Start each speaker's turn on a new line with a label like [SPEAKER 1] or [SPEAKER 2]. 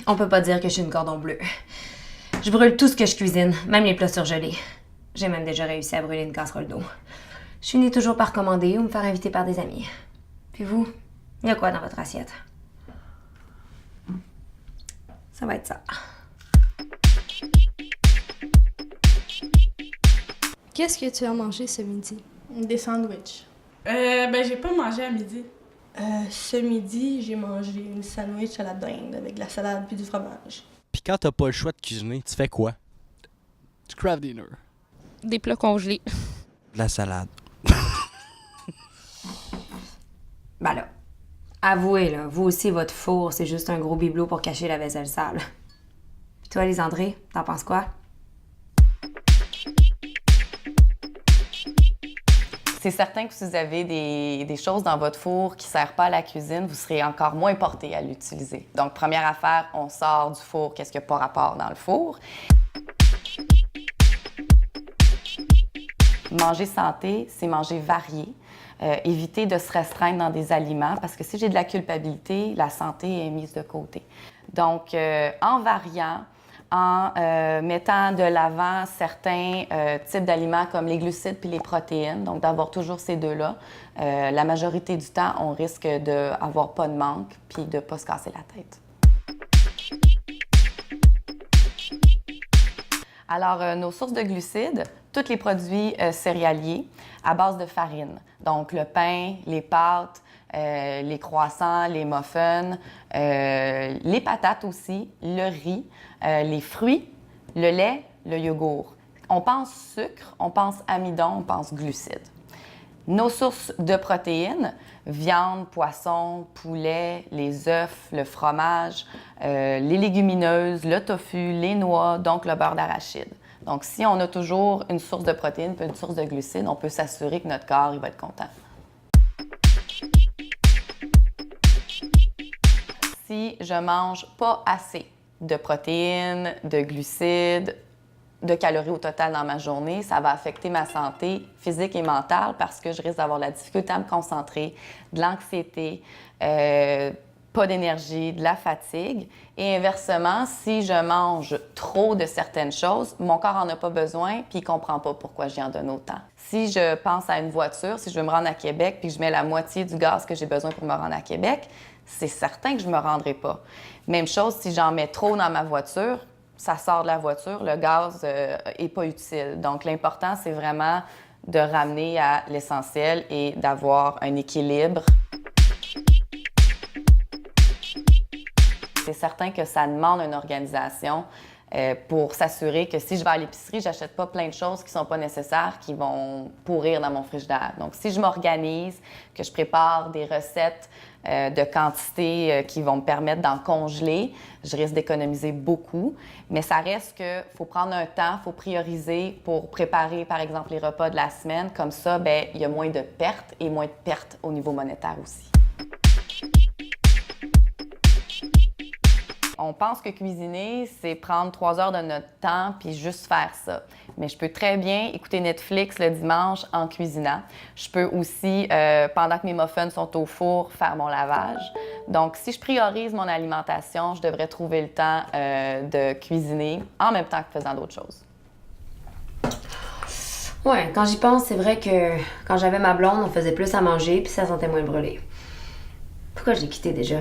[SPEAKER 1] On peut pas dire que je suis une cordon bleu. Je brûle tout ce que je cuisine, même les plats surgelés. J'ai même déjà réussi à brûler une casserole d'eau. Je finis toujours par commander ou me faire inviter par des amis. Puis vous, il y a quoi dans votre assiette? Ça va être ça.
[SPEAKER 2] Qu'est-ce que tu as mangé ce midi?
[SPEAKER 3] Des sandwichs.
[SPEAKER 4] J'ai pas mangé à midi.
[SPEAKER 3] Ce midi, j'ai mangé une sandwich à la dinde avec de la salade puis du fromage.
[SPEAKER 5] Puis quand t'as pas le choix de cuisiner, tu fais quoi?
[SPEAKER 6] Du craft dinner.
[SPEAKER 7] Des plats congelés.
[SPEAKER 5] De la salade.
[SPEAKER 1] Ben là, avouez, là, vous aussi, votre four, c'est juste un gros bibelot pour cacher la vaisselle sale. Puis toi, Lisandré, t'en penses quoi?
[SPEAKER 8] C'est certain que si vous avez des choses dans votre four qui ne servent pas à la cuisine, vous serez encore moins porté à l'utiliser. Donc, première affaire, on sort du four, qu'est-ce qui n'a pas rapport dans le four. Manger santé, c'est manger varié. Éviter de se restreindre dans des aliments parce que si j'ai de la culpabilité, la santé est mise de côté. Donc, en variant, en mettant de l'avant certains types d'aliments comme les glucides puis les protéines, donc d'avoir toujours ces deux-là. La majorité du temps, on risque d'avoir pas de manque puis de ne pas se casser la tête. Alors, nos sources de glucides, tous les produits céréaliers à base de farine. Donc, le pain, les pâtes, les croissants, les muffins, les patates aussi, le riz, les fruits, le lait, le yogourt. On pense sucre, on pense amidon, on pense glucides. Nos sources de protéines, viande, poisson, poulet, les œufs, le fromage, les légumineuses, le tofu, les noix, donc le beurre d'arachide. Donc, si on a toujours une source de protéines puis une source de glucides, on peut s'assurer que notre corps il va être content. Si je mange pas assez de protéines, de glucides, de calories au total dans ma journée, ça va affecter ma santé physique et mentale parce que je risque d'avoir de la difficulté à me concentrer, de l'anxiété, pas d'énergie, de la fatigue. Et inversement, si je mange trop de certaines choses, mon corps en a pas besoin puis il comprend pas pourquoi j'y en donne autant. Si je pense à une voiture, si je veux me rendre à Québec puis que je mets la moitié du gaz que j'ai besoin pour me rendre à Québec, c'est certain que je me rendrai pas. Même chose, si j'en mets trop dans ma voiture, ça sort de la voiture, le gaz est pas utile. Donc, l'important, c'est vraiment de ramener à l'essentiel et d'avoir un équilibre. C'est certain que ça demande une organisation pour s'assurer que si je vais à l'épicerie, j'achète pas plein de choses qui sont pas nécessaires, qui vont pourrir dans mon frigidaire. Donc, si je m'organise, que je prépare des recettes de quantité qui vont me permettre d'en congeler, je risque d'économiser beaucoup. Mais ça reste que faut prendre un temps, faut prioriser pour préparer, par exemple, les repas de la semaine. Comme ça, bien, il y a moins de pertes et moins de pertes au niveau monétaire aussi. On pense que cuisiner, c'est prendre 3 heures de notre temps puis juste faire ça. Mais je peux très bien écouter Netflix le dimanche en cuisinant. Je peux aussi, pendant que mes muffins sont au four, faire mon lavage. Donc, si je priorise mon alimentation, je devrais trouver le temps de cuisiner en même temps que faisant d'autres choses.
[SPEAKER 1] Ouais, quand j'y pense, c'est vrai que quand j'avais ma blonde, on faisait plus à manger puis ça sentait moins brûlé. Pourquoi je l'ai quitté déjà?